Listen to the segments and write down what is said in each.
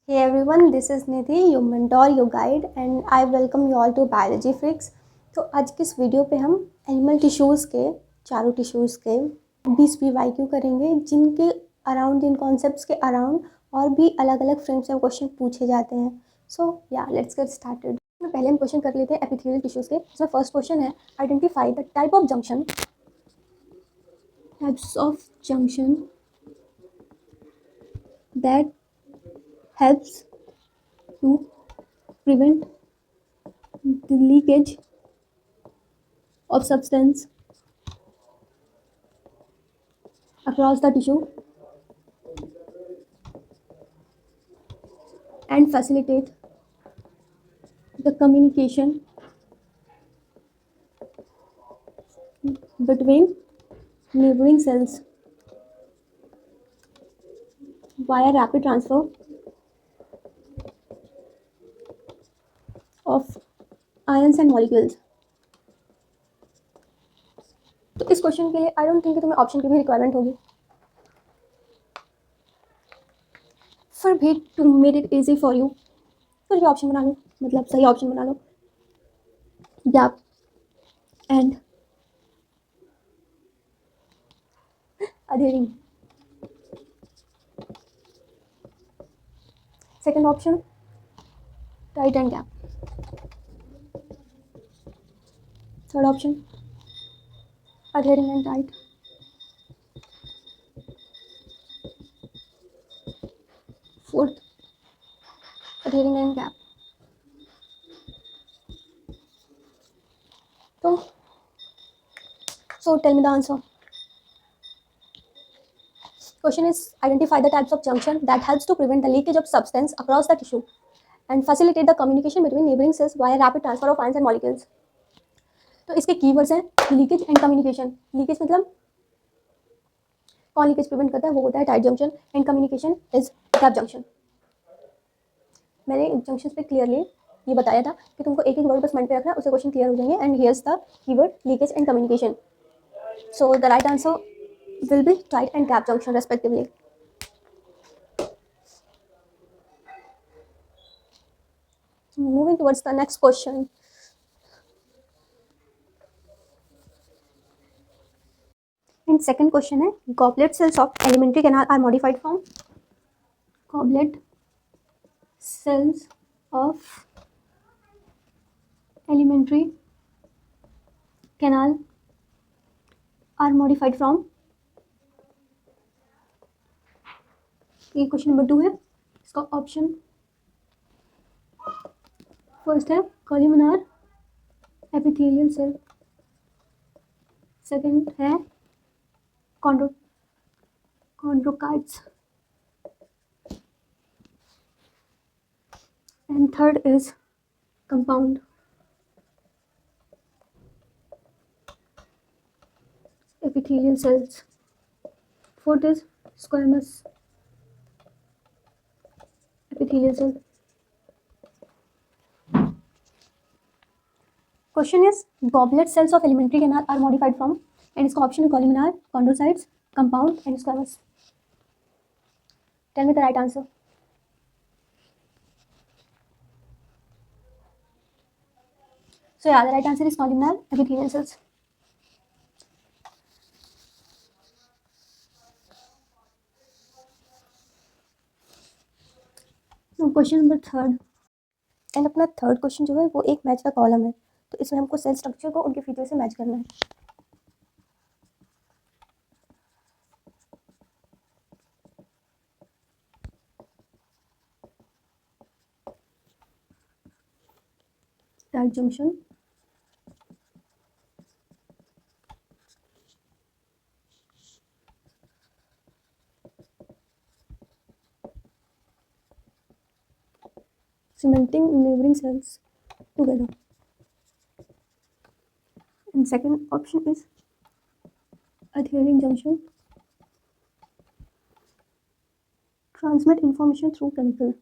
Hey everyone, this is Nidhi, your mentor, your guide, and I welcome you all to Biology Freaks. तो आज की इस video पे हम एनिमल टिश्यूज़ के चारों टिश्यूज़ के 20 PYQ करेंगे, जिनके अराउंड, जिन कॉन्सेप्ट्स के अराउंड और भी अलग अलग फ्रेम्स में क्वेश्चन पूछे जाते हैं. सो या लेट्स गेट स्टार्टेड. पहले हम क्वेश्चन कर लेते हैं एपिथेलियल टिश्यूज़ के. इसमें फर्स्ट क्वेश्चन है, identify the types of junction that helps to prevent the leakage of substance across the tissue and facilitate the communication between neighboring cells via rapid transfer of ions and molecules. तो इस question के लिए I don't think कि तुम्हें option की भी requirement होगी. फिर भी to made it easy for you, फिर भी ऑप्शन बना लो, मतलब सही ऑप्शन बना लो. Gap and adhering. Second option, tight and gap. Third option, adhering and tight. Fourth, adhering and gap. So tell me the answer. Question is, identify the types of junction that helps to prevent the leakage of substance across the tissue and facilitate the communication between neighboring cells via rapid transfer of ions and molecules. तो इसके keywords हैं leakage and communication. Leakage मतलब कौन leakage prevent करता है, वो होता है tight junction, and communication is gap junction. मैंने जंक्शन पे क्लियरली ये बताया था कि तुमको एक एक वर्ड बस माइंड पे रखना है, उससे क्वेश्चन क्लियर हो जाएंगे. And here's the keyword leakage and communication. So the right answer will be tight and gap junction respectively. Moving towards the next question. And second question है, goblet cells of alimentary canal are modified from. Goblet cells of alimentary canal are modified from. ये question number 2 है. इसका option first है कॉल्यूमिनार epithelial cell, second है chondrocytes, and third is compound epithelial cells, fourth is squamous epithelial cell. Question is, goblet cells of alimentary canal are modified from, and इसका option है columnar, chondrocytes, compound and squamous. Tell me the right answer. So yeah, the right answer is columnar epithelial cells. Question number third. And अपना third question जो है वो एक match का column है, तो इसमें हमको सेल स्ट्रक्चर को उनके फीचर से मैच करना है. Tight junction, cementing neighboring cells together. And second option is adhering junction, transmit information through chemical.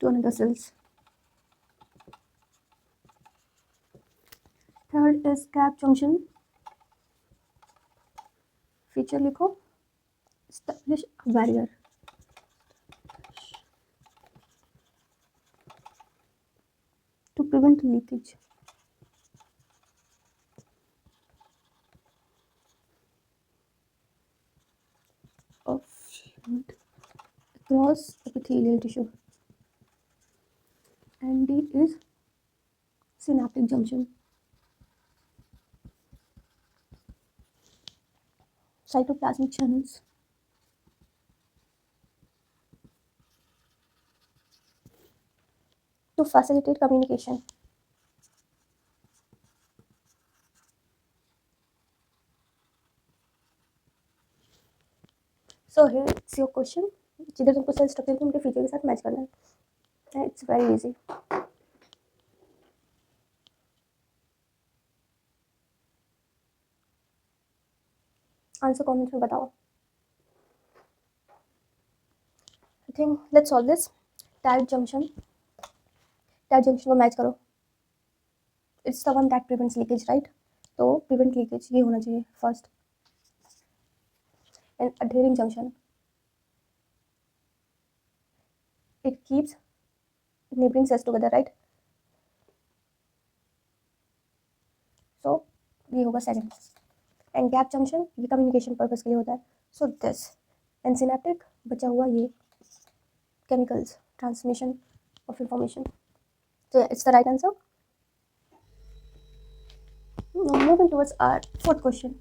To another cells. Third is gap junction, feature लिखो, establish a barrier, to prevent leakage. Of fluid across epithelial tissue. And D is synaptic junction. Cytoplasmic channels. To facilitate communication. So here it's your question. जिधर तुमको cell structure को उनके feature के साथ match करना है. It's very easy. Answer comment में बताओ. I think let's solve this. Tight junction को मैच करो. It's the one that prevents leakage, right? तो prevent leakage ये होना चाहिए first. And adhering junction, it keeps neighboring cells together, right? So ये होगा second. And gap junction ये communication purpose के लिए होता है. So this. And synaptic बचा हुआ ये chemicals, transmission of information. So yeah, it's the right answer. Now moving towards our fourth question.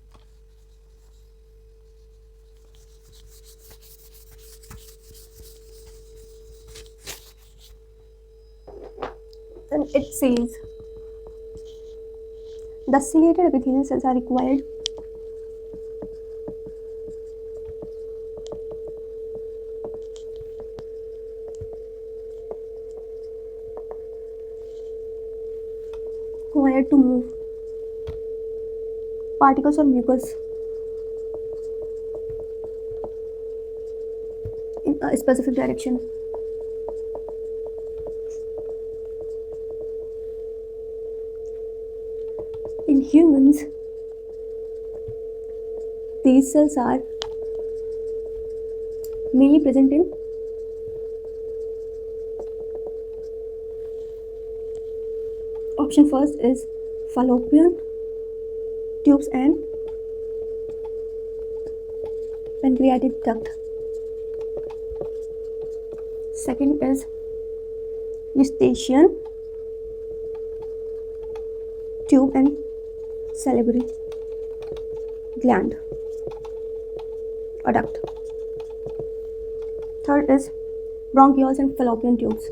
And it says the ciliated epithelial cells are required to move particles or mucus in a specific direction. In humans, these cells are mainly present in option first is fallopian tubes and pancreatic duct. Second is eustachian tube and salivary gland or duct. Third is bronchioles and fallopian tubes.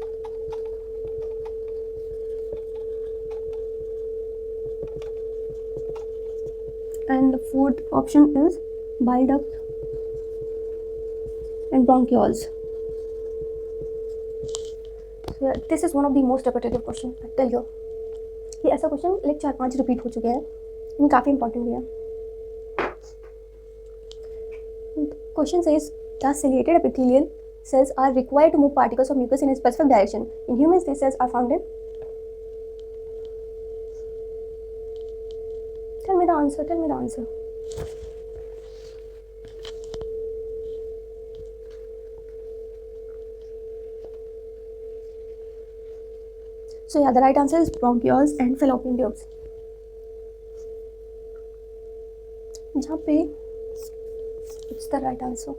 And the fourth option is bile duct and bronchioles. So yeah, this is one of the most repetitive question. I tell you, ये ऐसा question like 4-5 repeat हो चुके हैं, लेकिन काफ़ी important भी है. Question says the ciliated epithelial cells are required to move particles of mucus in a specific direction. In humans, these cells are found in. Tell me the answer. Tell me the answer. So yeah, the right answer is bronchioles and fallopian tubes. जहाँ पे it's the right answer.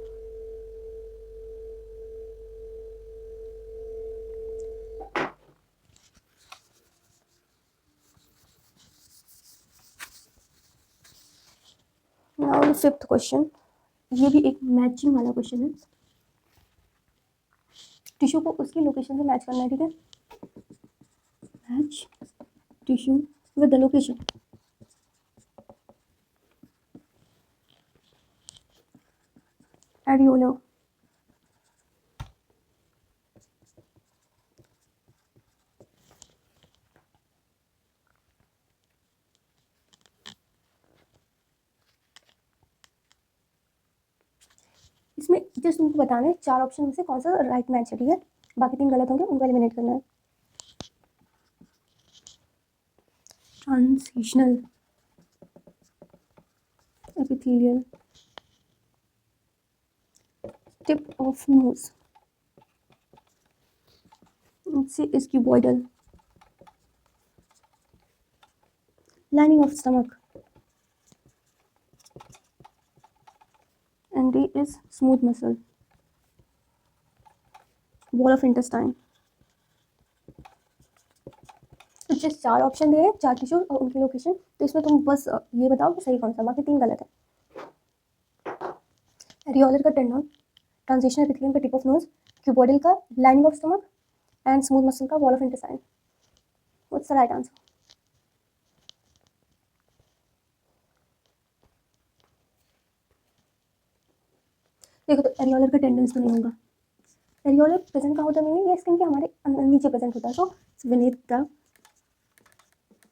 Now the fifth question. ये भी एक matching वाला question है. Tissue को उसकी location से मैच करना है, ठीक है. Match tissue with the location. Areola. इसमें जस्ट तुमको बताना है 4 ऑप्शन में से कौन सा राइट मैच है, ठीक है. बाकी 3 गलत होंगे, उनको एलिमिनेट करना है. Trans transitional epithelial, tip of nose, C is cuboidal, lining of stomach, and D is smooth muscle, wall of intestine. तो जिस 4 ऑप्शन दिए 4 टिश्यू और उनकी लोकेशन, तो इसमें तुम बस ये बताओ कि सही कौन सा, बाकी 3 गलत है। एरियोलर का टेंडन, ट्रांजिशनल एपिथेलियम का टिप ऑफ नोज, क्यूबोइडल का lining of stomach, and smooth muscle का wall of intestine. What's the right answer? देखो, तो एरियोलर का टेंडेंस तो नहीं होगा। एरियोलर प्रेजेंट कहाँ होता है? मीनिंग ये स्किन के हमारे नीचे प्रेजेंट होता है, सो beneath the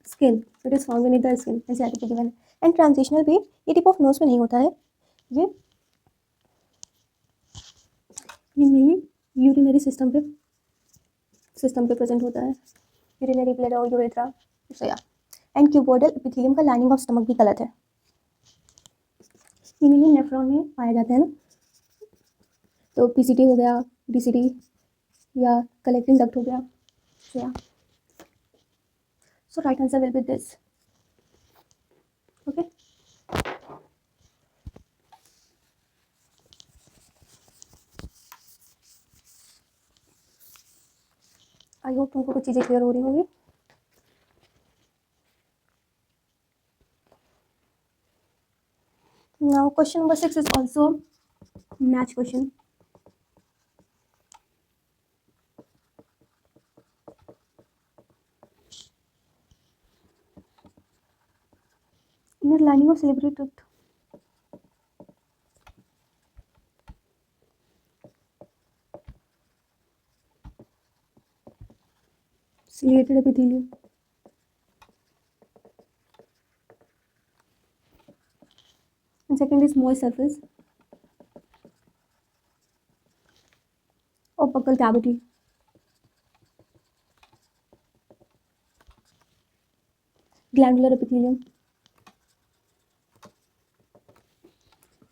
skin, it is found beneath the skin, ऐसे आगे गिवन है। एंड ट्रांजिशनल भी ये टिप ऑफ नोज में नहीं होता है, ये मेनली यूरिनरी सिस्टम पे प्रेजेंट होता है, यूरिनरी ब्लैडर और यूरेथ्रा, सो या। एंड क्यूबोइडल एपिथेलियम का लाइनिंग ऑफ स्टमक भी गलत है, ये मेनली नेफ्रॉन में पाया जाता है ना, तो पीसीटी हो गया, डीसीटी या कलेक्टिंग डक्ट हो गया, सो या। So right answer will be this, okay. I hope तुमको कुछ चीज़ें क्लियर हो रही होंगी। Now question number 6 is also match question. inner lining of salivary duct, ciliated epithelium, and second is moist surface of buccal cavity, glandular epithelium,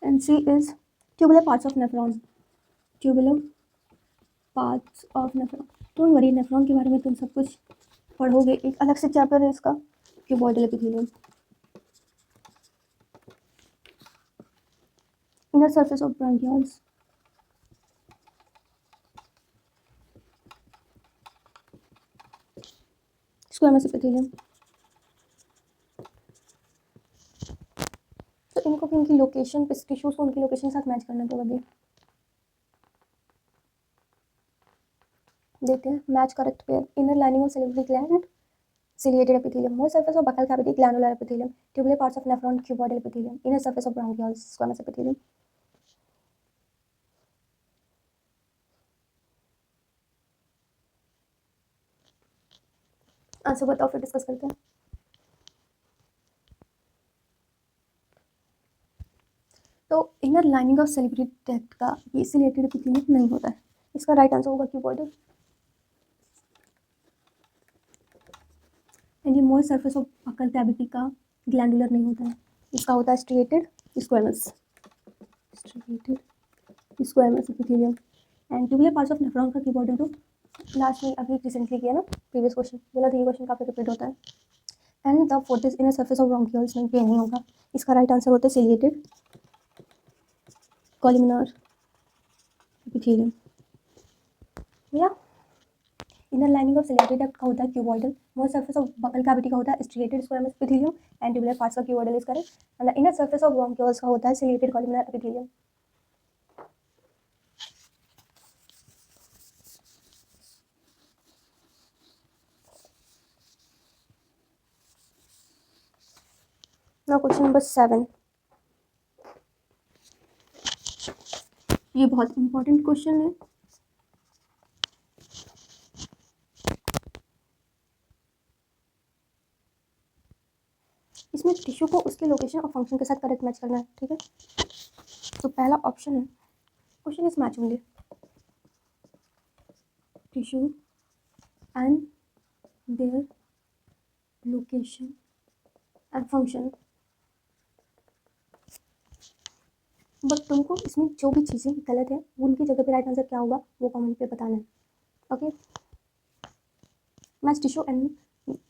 and C is tubular parts of nephron, tubular parts of nephron। Don't worry, nephron के बारे में तुम सब कुछ पढ़ोगे, एक अलग से चैप्टर है इसका, cuboidal epithelium. inner surface of bronchioles, squamous epithelium। तो इनको भी इनकी लोकेशन, टिश्यूज को उनकी लोकेशन के साथ मैच करना पड़ेगा। देखते हैं, match correct pair. Inner lining of salivary gland, ciliated epithelium, moist surface of buccal cavity, glandular epithelium, tubular parts of nephron, cuboidal epithelium, inner surface of bronchioles, squamous epithelium। Answer बताओ, फिर discuss करते हैं। तो inner lining of salivary tract का ये ciliated epithelium नहीं होता है, इसका राइट आंसर होगा क्यूबॉइडल। एंड ये moist surface of buccal cavity का ग्लैंडुलर नहीं होता है, इसका होता है striated squamous, striated squamous epithelium. And tubular parts of nephron का क्यूबॉइडल तो लास्ट में अभी रिसेंटली किया ना, प्रीवियस क्वेश्चन बोला था, ये क्वेश्चन काफी रिपीट होता है। And the fourth is inner surface of bronchioles, नहीं पे नहीं होगा, इसका राइट आंसर होता है सिलिएटेड कॉलमनार एपिथेलियम। या inner lining of ciliated duct का होता है cuboidal, most surface of buccal cavity का होता है striated squamous epithelium, and tubular parts का cuboidal is correct. And the inner surface of bronchioles का होता है ciliated columnar epithelium. Now question number 7, ये बहुत इंपॉर्टेंट क्वेश्चन है। इसमें टिश्यू को उसके लोकेशन और फंक्शन के साथ करेक्ट मैच करना है, ठीक है। तो पहला ऑप्शन है, question is match only, tissue and their location and function. But तुमको इसमें जो भी चीज़ें गलत है उनकी जगह पे राइट आंसर क्या होगा वो कमेंट पे बताना है। Okay, match tissue and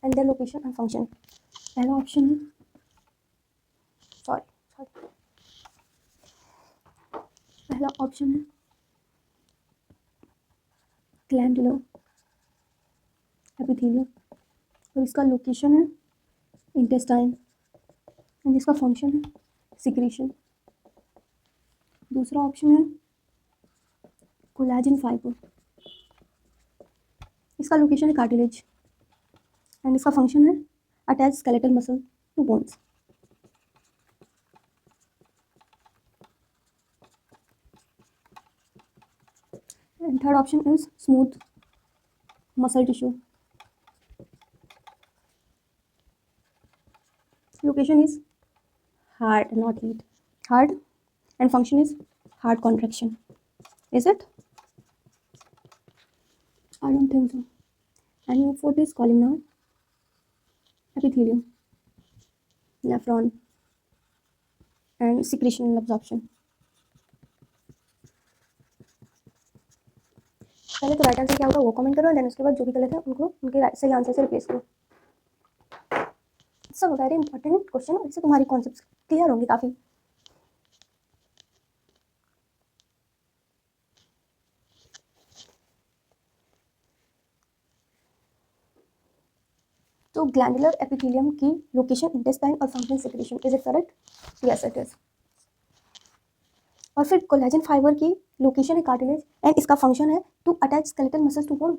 their location and function. पहला ऑप्शन है, सॉरी पहला ऑप्शन है ग्लैंडुलर एपिथेलियम और इसका लोकेशन है इंटेस्टाइन एंड इसका फंक्शन है सिक्रीशन। दूसरा ऑप्शन है कोलेजन फाइबर, इसका लोकेशन है कार्टिलेज एंड इसका फंक्शन है attach skeletal muscle to bones. And third option is smooth muscle tissue, location is hard, not heat, hard, and function is hard contraction. Is it? I don't think so. And fourth is columnar epithelium, nephron, and secretion and absorption. पहले तो right answer क्या होगा वो comment करो, then उसके बाद जो भी गलत है उनको उनके सही आंसर से रिप्लेस करो। It's a very important question और इससे तुम्हारी कॉन्सेप्ट्स क्लियर होंगे काफ़ी। तो ग्लैंडुलर एपिथेलियम की लोकेशन इंटेस्टाइन और function secretion, is it correct? Yes it is. और फिर कोलेजन फाइबर की लोकेशन है कार्टिलेज एंड इसका फंक्शन है to attach skeletal muscles to bone.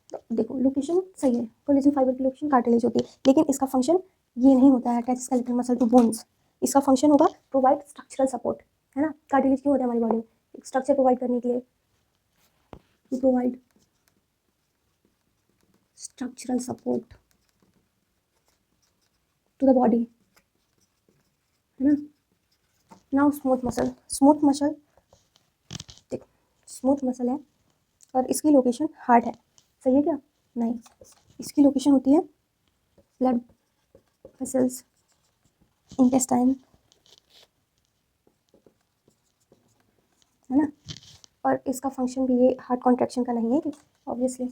तो देखो लोकेशन सही है, कोलेजन फाइबर की लोकेशन कार्टिलेज होती है, लेकिन इसका फंक्शन ये नहीं होता है attach skeletal muscle to bones. इसका फंक्शन होगा प्रोवाइड स्ट्रक्चरल सपोर्ट, है ना। कार्टिलेज क्यों होता है हमारी बॉडी में? एक स्ट्रक्चर प्रोवाइड करने के लिए, to provide structural support to the body, है ना। Now smooth muscle, smooth muscle देख, स्मूथ मसल है और इसकी लोकेशन हार्ट है, सही है क्या? नहीं, इसकी लोकेशन होती है ब्लड वेसल्स, इंटेस्टाइन, है ना। और इसका फंक्शन भी ये हार्ट कॉन्ट्रैक्शन का नहीं है, ऑब्वियसली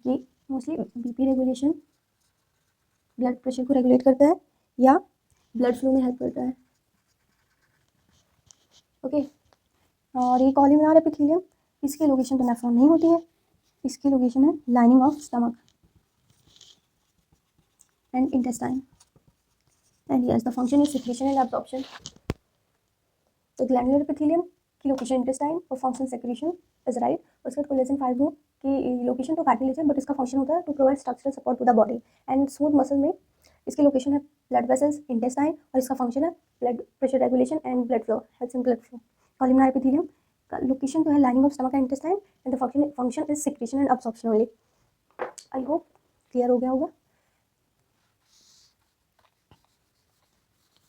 ये mostly BP regulation, blood pressure को रेगुलेट करता है या ब्लड फ्लो में हेल्प करता है। ओके, और ये कॉलमनार एपिथेलियम, इसकी लोकेशन तो नेफ्रॉन नहीं होती है, इसकी लोकेशन है lining of stomach and intestine and yes the function is secretion and absorption. तो ग्लैंडुलर एपिथेलियम की लोकेशन इंटेस्टाइन और फंक्शन सेक्रेशन इज राइट। उसके बाद कोलेजन फाइबर की लोकेशन तो कार्टिलेज है बट इसका फंक्शन होता है to provide structural support to the body. And smooth muscle में इसकी लोकेशन है ब्लड वेसल्स, इंटेस्टाइन और इसका फंक्शन है blood pressure regulation and blood flow, helps in blood flow. Columnar epithelium का लोकेशन तो है lining of stomach and intestine and the function is secretion and absorption only. I hope clear हो गया होगा।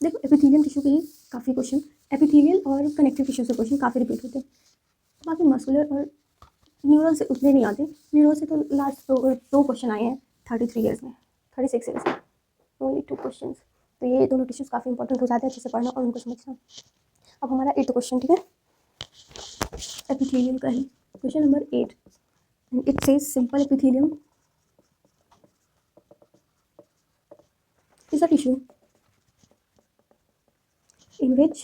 देखो एपिथेलियम टिश्यू के ही काफ़ी question, epithelial और कनेक्टिव टिश्यू से क्वेश्चन काफ़ी रिपीट होते हैं, बाकी मस्कुलर और न्यूरल से उतने नहीं आते। न्यूरल से तो लास्ट दो क्वेश्चन आए हैं 33 ईयर्स में, 36 ईयर्स में, ओनली 2 क्वेश्चन। तो ये दोनों टिश्यूज़ काफ़ी इंपॉर्टेंट हो जाते हैं, अच्छे से पढ़ना और उनको समझना। अब हमारा 8th क्वेश्चन, ठीक है, एपिथेलियम का है, question number 8 and it says simple epithelium is a tissue in which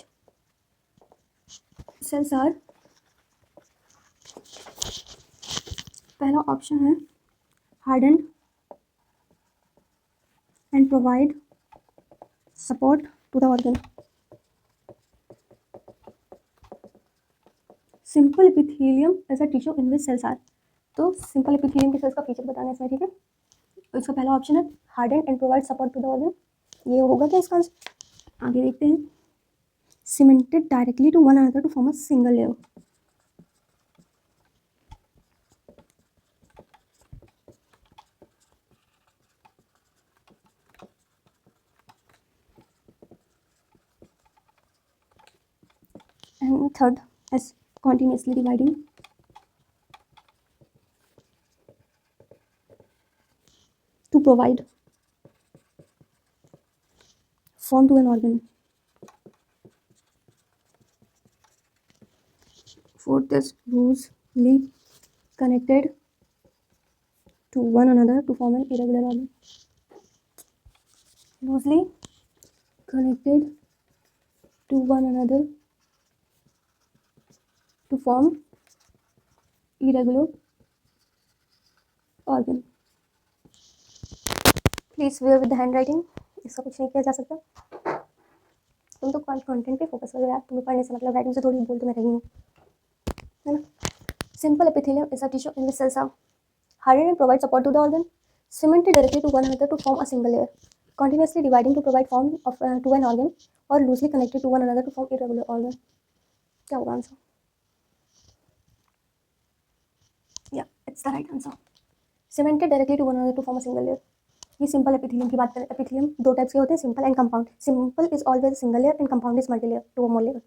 cells are, पहला ऑप्शन है hardened and provide support to the organ। Simple epithelium as a tissue in which cells are, तो simple epithelium के cells का feature बताना है इसमें, ठीक है। इसका पहला ऑप्शन है hardened and provide support to the organ, ये होगा क्या इसका आंसर? आगे देखते हैं। cemented directly to one another to form a single layer, and third is continuously dividing to provide form to an organ. Fourth is loosely connected to one another to form an irregular organ. Loosely connected to one another to form irregular organ. Please bear with the handwriting. इसका कुछ नहीं किया जा सकता. तुम तो content पे focus करो यार. तुम्हें पढ़ने से मतलब राइटिंग से थोड़ी बोल तो मैं रही हूँ, है ना. Simple epithelium is a tissue in which cells are hardened and provide support to the organ, cemented directly to one another to form a single layer, continuously dividing to provide form of to an organ, or loosely connected to one another to form irregular organ. क्या होगा answer? Yeah, it's the right answer. Cemented directly to one another to form a single layer. ये simple epithelium की बात करें. Epithelium दो types के होते हैं, simple and compound. Simple is always single layer and compound is multi layer to more layer.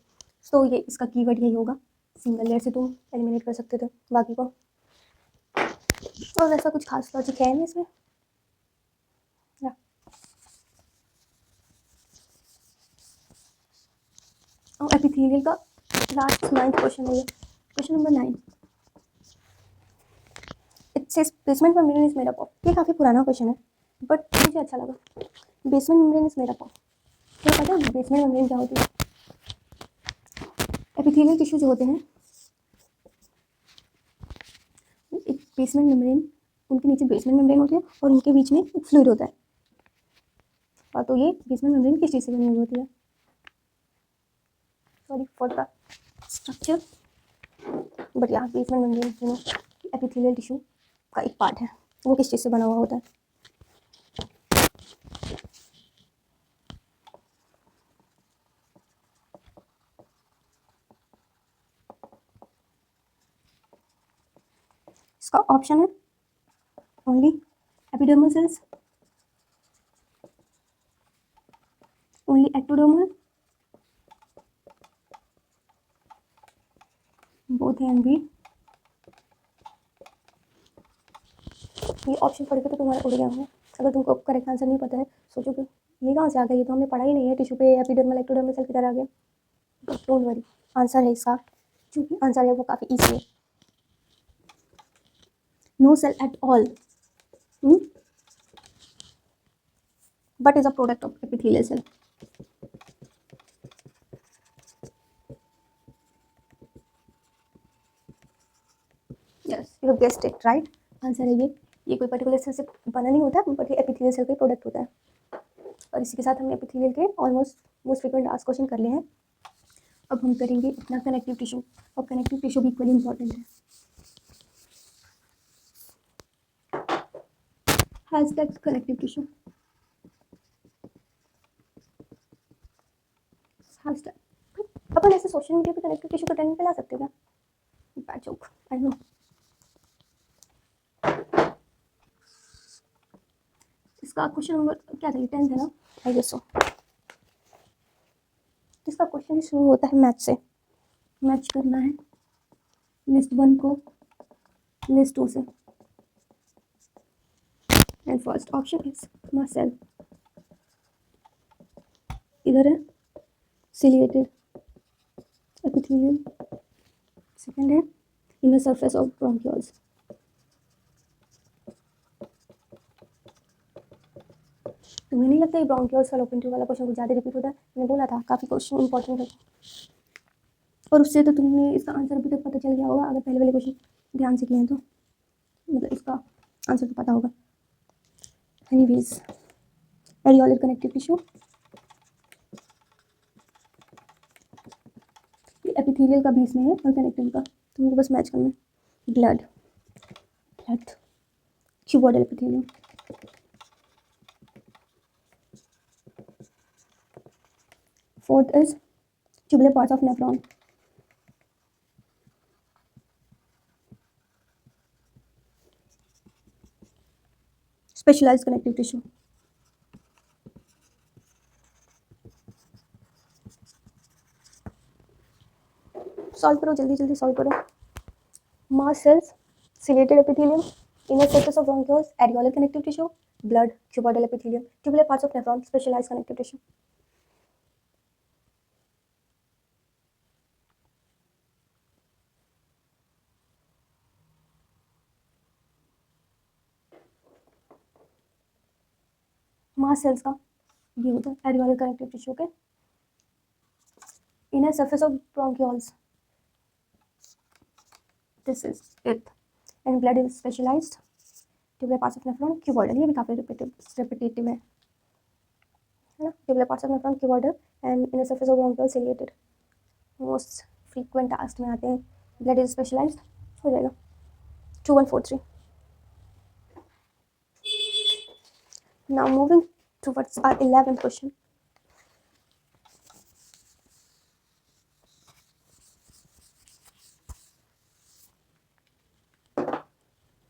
तो ये इसका कीवर्ड यही होगा. सिंगल लेयर से तुम एलिमिनेट कर सकते थे बाकी को. और ऐसा कुछ खास लॉजिक है नहीं इसमें. और एपिथेलियल का लास्ट 9th क्वेश्चन है ये. Question number 9. It says basement membrane is made up of. ये काफ़ी पुराना क्वेश्चन है बट मुझे अच्छा लगा. Basement membrane is made up of. तो पता है बेसमेंट मेम्ब्रेन क्या होती है? एपिथेलियल टिश्यू जो होते हैं, एक बेसमेंट मेम्ब्रेन, उनके नीचे बेसमेंट मेम्ब्रेन होती है और उनके बीच में एक फ्लूइड होता है. और तो ये बेसमेंट मेम्ब्रेन किस चीज़ से बनी हुई होती है? Sorry for the structure, but यहाँ बेसमेंट मेम्ब्रेन एपिथेलियल टिश्यू का एक पार्ट है. वो किस चीज़ से बना हुआ होता है? इसका ऑप्शन है only epidermal cells, only ectodermal, both A and B. ये ऑप्शन पढ़ के तो तुम्हारे उड़ गया होंगे. अगर तुमको करेक्ट आंसर नहीं पता है, सोचो कि ये कहाँ से आ गया, ये तो हमने पढ़ा ही नहीं है. टिश्यू पे एपिडर्मल एक्टोडर्मल सेल की तरह आ गया. डोंट वरी, आंसर है इसका, क्योंकि आंसर है वो काफ़ी ईजी है. No cell at all but is a product of epithelial cell. Yes, you have guessed it right. Answer है ये कोई पर्टिकुलर सेल से बना नहीं होता बट ये एपिथेलियल सेल का प्रोडक्ट होता है. और इसी के साथ हमने एपिथेलियल के almost most frequent asked question कर लिए हैं. अब हम करेंगे अपना कनेक्टिव टिश्यू. और कनेक्टिव टिश्यू भी इक्वली इंपॉर्टेंट है. Hashtag connective tissue. हैशटैग अपन ऐसे सोशल मीडिया पे कनेक्टिव टिश्यू का ट्रेंड फैला सकते हैं क्या? Bad joke, I know. इसका क्वेश्चन नंबर क्या था? 10 है ना, आई गेस सो. इसका क्वेश्चन शुरू होता है मैच से. मैच करना है लिस्ट 1 को लिस्ट 2 से. And first option is mast cell. इधर है सिलिएटेड एपिथेलियम. सेकंड है इनर सरफेस ऑफ ब्रोंकियोल्स. तुम्हें नहीं लगता ये ब्रोंकियोल्स फैलोपियन ट्यूब वाला क्वेश्चन कुछ ज़्यादा रिपीट होता है? मैंने बोला था काफ़ी क्वेश्चन इंपॉर्टेंट है. और उससे तो तुमने इसका आंसर अभी तक पता चल गया होगा अगर पहले वाले क्वेश्चन ध्यान से किए हैं तो. मतलब इसका आंसर तो पता होगा. Anyways, areolar connective tissue. Epithelial का भी इसमें है और कनेक्टिव का. तुमको बस मैच करना है. Blood cuboidal epithelium. Fourth is tubular parts of nephron. Specialized connective tissue. Solve करो, जल्दी जल्दी सॉल्व करो. Mast cells, ciliated epithelium, inner surface of bronchioles, areolar connective tissue, blood, cuboidal epithelium, tubular parts of nephron, specialized connective tissue. Mast cells का ये होता है areolar connective tissue के inner surface of bronchioles, this is it. And blood is specialized tubular parts of nephron cuboidal, ये भी काफी repetitive है ना। Tubular parts of nephron cuboidal and inner surface of bronchiole ciliated, most frequent task में आते हैं। Blood is specialised हो जाएगा 2143। Now moving towards our 11th question.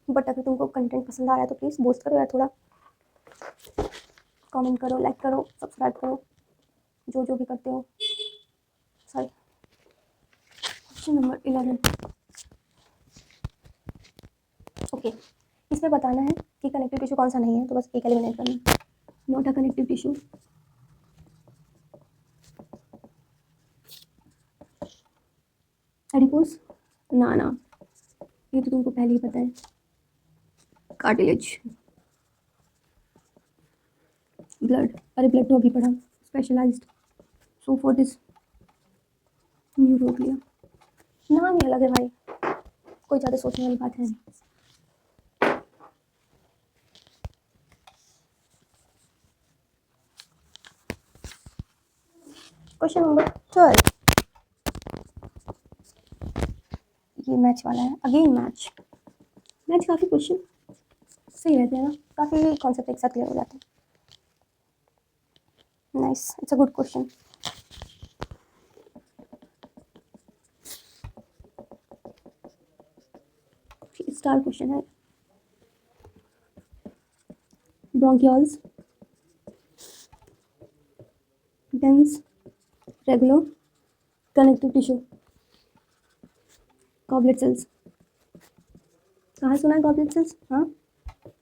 But अगर तुमको कंटेंट पसंद आ रहा है तो प्लीज़ बूस्ट करो यार, थोड़ा कमेंट करो, लाइक करो, सब्सक्राइब करो, जो भी करते हो। Sorry, question number 11। ओके, इसमें बताना है कि कनेक्टिव टिश्यू कौन सा नहीं है, तो बस एक एलिमिनेट करना। Not a connective tissue, adipose, ना ये तो तुमको पहले ही पता है। कार्टिलेज, ब्लड, अरे ब्लड तो अभी पढ़ा, specialized, so for this neuroglia, नाम ही अलग है भाई, कोई ज़्यादा सोचने वाली बात है नहीं। क्वेश्चन नंबर 12, ये मैच वाला है, अगेन मैच काफ़ी क्वेश्चन सही रहते हैं ना, काफ़ी कॉन्सेप्ट एक साथ क्लियर हो जाते हैं। Nice, it's a good question. Star question है। Bronchioles, dense, regular connective tissue, goblet cells, कहाँ सुना है गॉबलेट सेल्स? हाँ,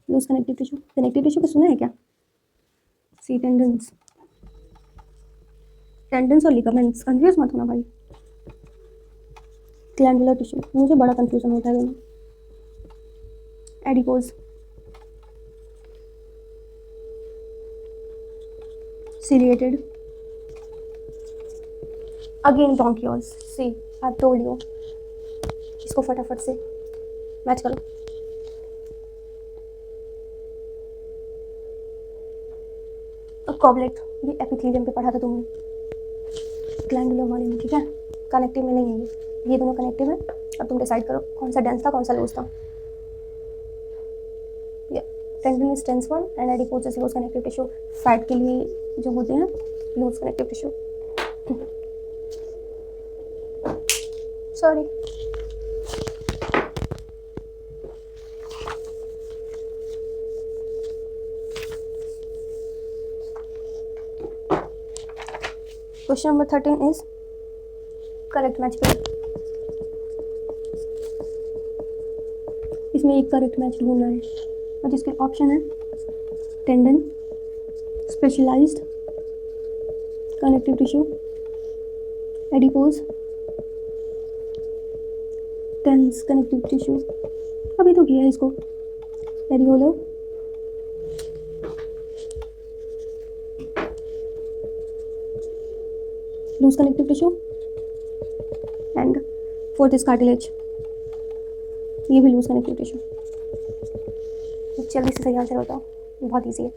लूज कनेक्टिव टिश्यू पे सुना है क्या? सी टेंडन्स, टेंडन्स और लिगामेंट्स, कंफ्यूज मत होना भाई। ग्लैंडुलर टिश्यू, मुझे बड़ा कंफ्यूजन होता है दोनों। Adipose, ciliated, again bronchioles, see I told you. इसको फटाफट से मैच करो। गॉबलेट, ये एपिथेलियम पे पढ़ा था तुमने, ग्लैंडुलर वाले में, ठीक है, कनेक्टिव में नहीं है ये दोनों कनेक्टिव है। अब तुम डिसाइड करो कौन सा डेंस था कौन सा लूज था। Tendon is dense one and adipose is loose connective tissue, fat के लिए जो होते हैं loose connective tissue. Sorry, question number 13 is correct match पे। इसमें एक करेक्ट मैच ढूंढना है और जिसके ऑप्शन है tendon, specialized connective tissue, adipose, dense connective tissue, अभी तो किया है इसको, areolar, loose connective tissue and fourth is cartilage, ये भी लूज कनेक्टिव टिश्यू। जल्दी से सही आंसर बताओ, बहुत ईजी है।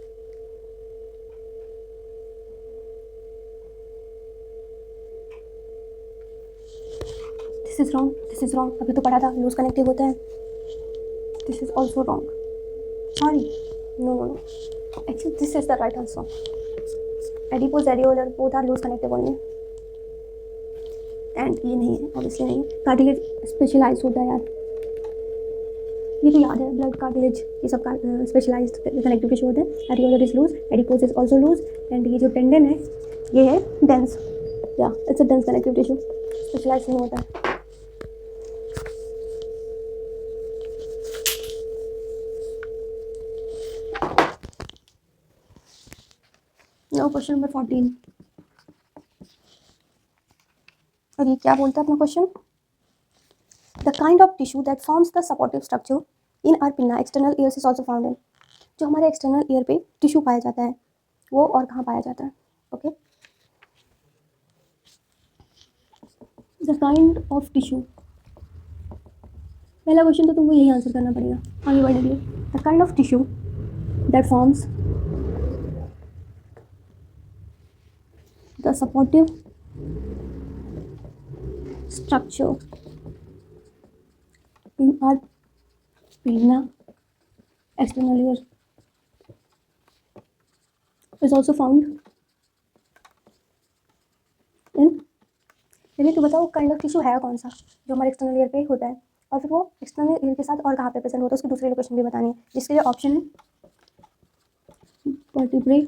दिस इज रॉन्ग, अभी तो पढ़ा था लूज कनेक्टिव होता है। This is also wrong, sorry, no, actually this is the right answer. Adipose, areolar both are loose connective only and ये नहीं है, ऑब्वियसली नहीं। कार्टिलेज स्पेशलाइज होता है यार, ये तो याद है, ब्लड, कार्टिलेज, ये सब स्पेशलाइज्ड कनेक्टिव टिश्यू होते हैं। Areolar is loose, adipose is also loose and ये जो टेंडन है ये है डेंस, या it's a dense connective tissue, specialize नहीं होता है। नाउ क्वेश्चन नंबर 14, और ये क्या बोलता है अपना question? The kind of tissue that forms the supportive structure in our pinna external ears is also found in, जो हमारे एक्सटर्नल ईयर पे टिश्यू पाया जाता है वो और कहाँ पाया जाता है. Okay, the kind of tissue. पहला क्वेश्चन तो तुमको यही आंसर करना पड़ेगा आगे बढ़ने के लिए. The kind of tissue that forms the supportive structure in our pinna external layer is also found in. पहले तो बताओ काइंड ऑफ टिश्यू है कौन सा जो हमारे एक्सटर्नल लेयर पे होता है, और फिर वो एक्सटर्नल लेयर के साथ और कहाँ पे प्रेजेंट होता है उसकी दूसरी लोकेशन भी बतानी है, जिसके लिए ऑप्शन है vertebrae,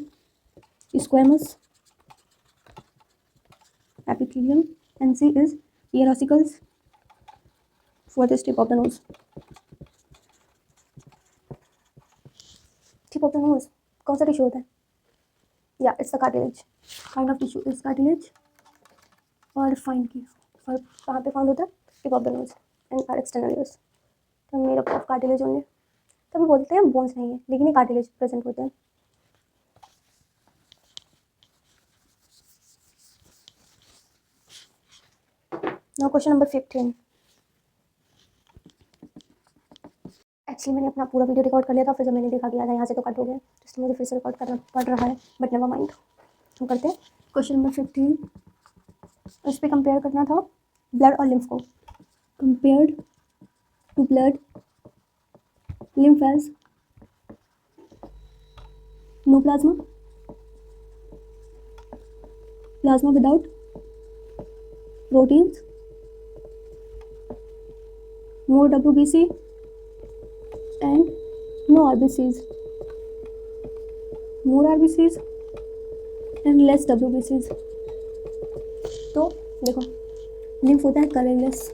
squamous, epithelium, and C is ear ossicles for this tip of the nose. Tip of the nose कौन सा टिश्यू होता है? या it's the cartilage. Kind of tissue is cartilage. और फाइन की और कहाँ पे फाउंड होता है? Tip of the nose and are external ears. तो made up of cartilage only. तभी बोलते हैं बोन्स नहीं है लेकिन ये कार्टिलेज प्रेजेंट होते हैं. Now question number 15. एक्चुअली मैंने अपना पूरा वीडियो रिकॉर्ड कर लिया था, फिर जब मैंने देखा कि यार यहाँ से तो कट हो गया, तो इसलिए मुझे फिर से रिकॉर्ड करना पड़ रहा है, बट नेवर माइंड. हम करते हैं क्वेश्चन नंबर 15. इस पर कंपेयर करना था ब्लड और लिम्फ को. Compared to blood lymph as no plasma, plasma without proteins, more WBC and no RBCs, more RBCs and less WBCs. तो देखो लिम्फ होता है कलरलेस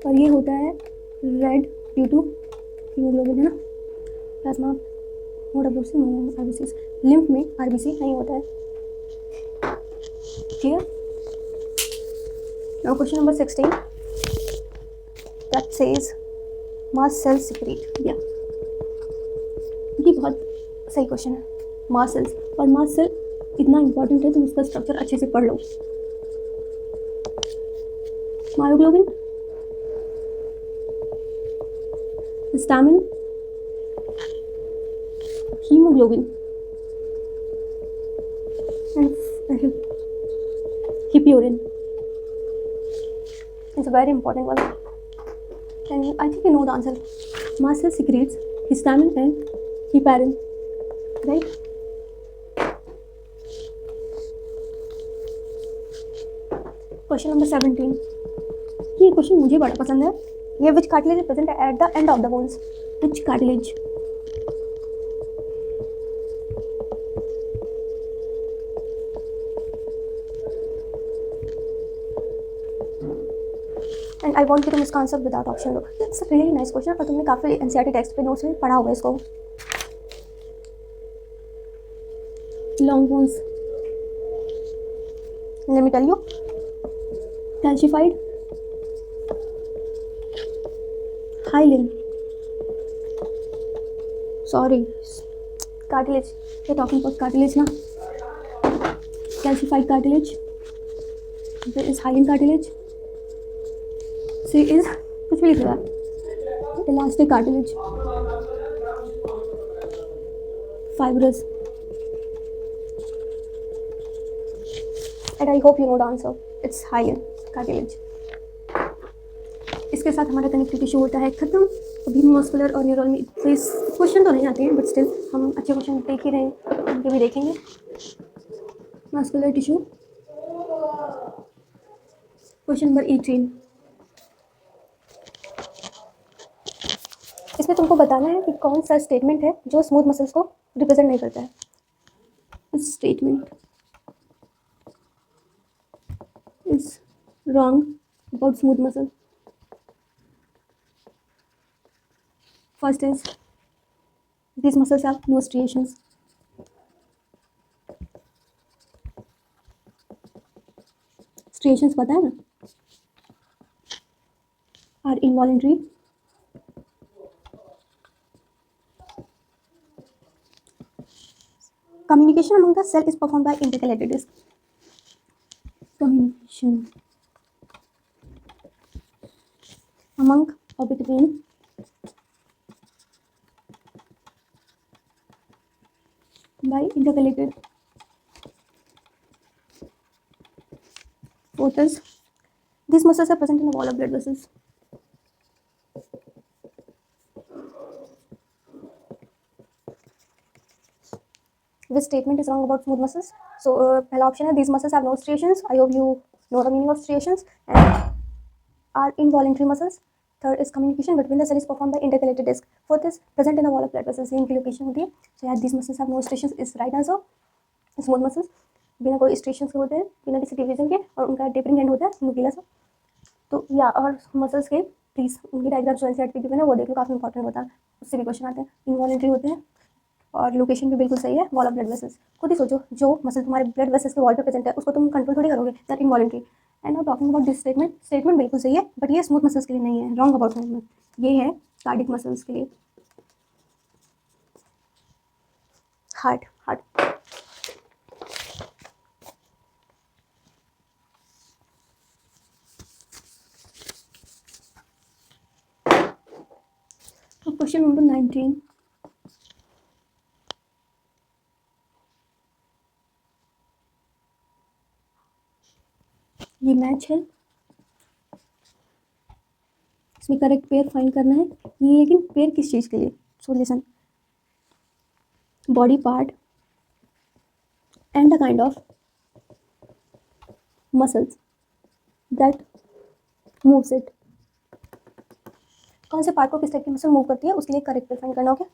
और ये होता है रेड ड्यू टू हीमोग्लोबिन, है ना. Plasma no WBC no RBCs. Lymph में RBC नहीं होता है. Clear. Now question number 16 that says mast cells secrete. या ये बहुत सही क्वेश्चन है. मास्ट सेल्स, और मास्ट सेल इतना इंपॉर्टेंट है, तुम उसका स्ट्रक्चर अच्छे से पढ़ लो. मायोग्लोबिन, स्टामिन, hemoglobin and hippurine. It's a very important one and I think you know the answer. Mast cell secretes histamine and heparin, right? Question number 17. ये क्वेश्चन मुझे बड़ा पसंद है. ये which cartilage is present at the end of the bones? Which cartilage? And I want you to miss answer without option. It's a really nice question और तुमने काफ़ी NCERT text पे नोट्स में पढ़ा होगा इसको. Long bones. Let me tell you. Calcified. Hyaline. Sorry. Cartilage. We're talking about cartilage ना. Calcified cartilage. There is hyaline cartilage. C is कुछ भी लिख रहा है. Elastic cartilage. Fibrous. And I hope you know the answer. It's hyaline cartilage. इसके साथ हमारा connective tissue होता है खत्म. अभी मस्कुलर और न्यूरल में तो इस क्वेश्चन तो नहीं आते हैं, बट स्टिल हम अच्छे क्वेश्चन देख ही रहे हैं, उनके भी देखेंगे. Muscular tissue. Question number 18. इसमें तुमको बताना है कि कौन सा स्टेटमेंट है जो स्मूथ मसल्स को रिप्रेजेंट नहीं करता है. इस statement is wrong about smooth muscle. First is these muscles have no striations. Striations पता है ना? Are involuntary. Communication communication among the cell is performed by intercalated disc. Communication among or between by intercalated. Fourth is, these muscles are present in the wall of blood vessels. This statement is wrong about smooth muscles. So पहला option है, these muscles have no striations. I hope you know the meaning of striations and are involuntary muscles. Third is, communication between the cell is performed by intercalated disc. Fourth is, present in the wall of blood vessels. ये इनकी location होती है. So yeah, these muscles have no striations is right answer. Smooth muscles बिना कोई striations के होते हैं, बिना किसी डिवीजन के, और उनका टेपरिंग एंड होता है नुकीला सा. तो या और मसल्स के प्लीज़ उनकी डायग्राम जो एनसीईआरटी पे गिवन है वो देख लो, काफ़ी इंपॉर्टेंट होता है, उससे भी क्वेश्चन आते हैं. इनवॉलेंट्री होते हैं और लोकेशन भी बिल्कुल सही है, वॉल ऑफ ब्लड वेसल्स. खुद ही सोचो, जो मसल तुम्हारे ब्लड वेसल्स के वॉल पे प्रेजेंट है उसको तुम कंट्रोल थोड़ी करोगे, that involuntary. And now talking about this statement बिल्कुल सही है, बट ये स्मूथ मसल्स के लिए नहीं है, रॉन्ग अबाउट मूवमेंट. ये है कार्डिक मसल्स के लिए. Heart question number 19. ये मैच है, इसमें करेक्ट पेयर फाइंड करना है. ये लेकिन पेयर किस चीज़ के लिए? So listen, body part and the kind of muscles that moves it. कौन से पार्ट को किस टाइप की मसल मूव करती है, उसके लिए करेक्ट पेयर फाइंड करना. Okay,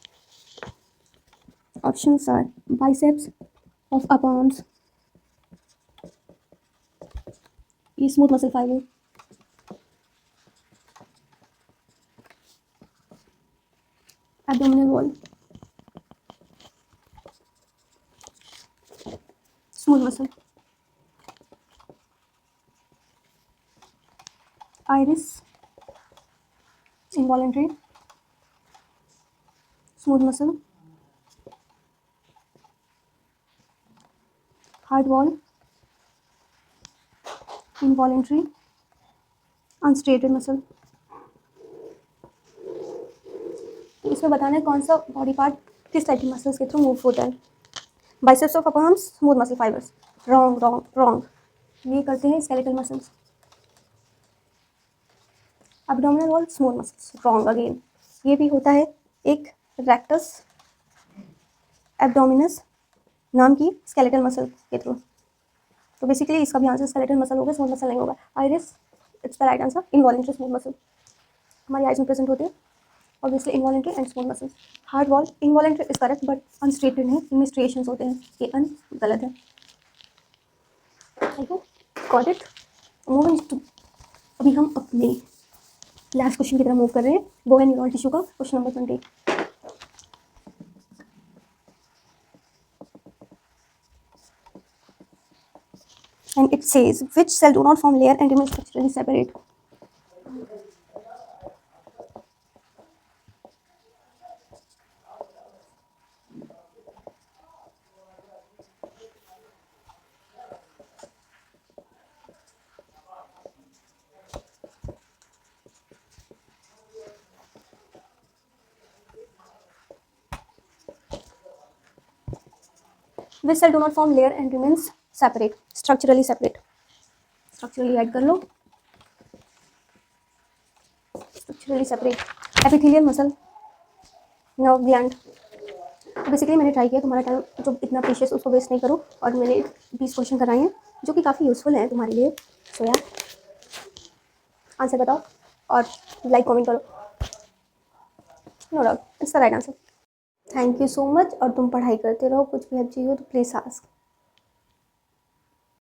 options are biceps of upper arms, ये smooth muscle fibre, abdominal wall, smooth muscle, iris, involuntary, smooth muscle, heart wall, involuntary, unstriated muscle. तो इसमें बताना है कौन सा बॉडी पार्ट किस टाइप की मसल्स के थ्रू मूव होता है. Biceps of upper arms, smooth muscle fibres. Wrong. ये करते हैं skeletal muscles. Abdominal wall, smooth muscles. Wrong again. ये भी होता है एक रेक्टस एब्डोमिनस नाम की स्केलेटल मसल के थ्रू. तो बेसिकली इसका भी आंसर स्केलेटल मसल होगा, स्मूथ मसल नहीं होगा. Iris, it's the right answer. Involuntary smooth muscle हमारी आइज में प्रेजेंट होते हैं, obviously involuntary and smooth muscles. Heart wall, involuntary is correct but unstriated नहीं, इनमें स्ट्रिएशंस होते हैं, ये गलत है. ठीक है, गॉट इट. मूविंग टू, अभी हम अपने लास्ट क्वेश्चन की तरफ मूव कर रहे हैं. वो है न्यूरॉन टिश्यू का question number 20. And it says, which cell do not form layer and remain structurally separate? Which cell do not form layer and remains separate, structurally separate? Structurally add कर लो. Structurally separate, epithelial muscle, nerve gland. तो basically मैंने try किया तुम्हारा time जो इतना precious उसको waste नहीं करूँ, और मैंने 20 क्वेश्चन कराए हैं जो कि काफ़ी यूज़फुल हैं तुम्हारे लिए. सो यार आंसर बताओ और लाइक कमेंट करो. No doubt it's the right answer. Thank you so much. और तुम पढ़ाई करते रहो, कुछ भी हेल्प चाहिए हो तो प्लीज़ आस्क.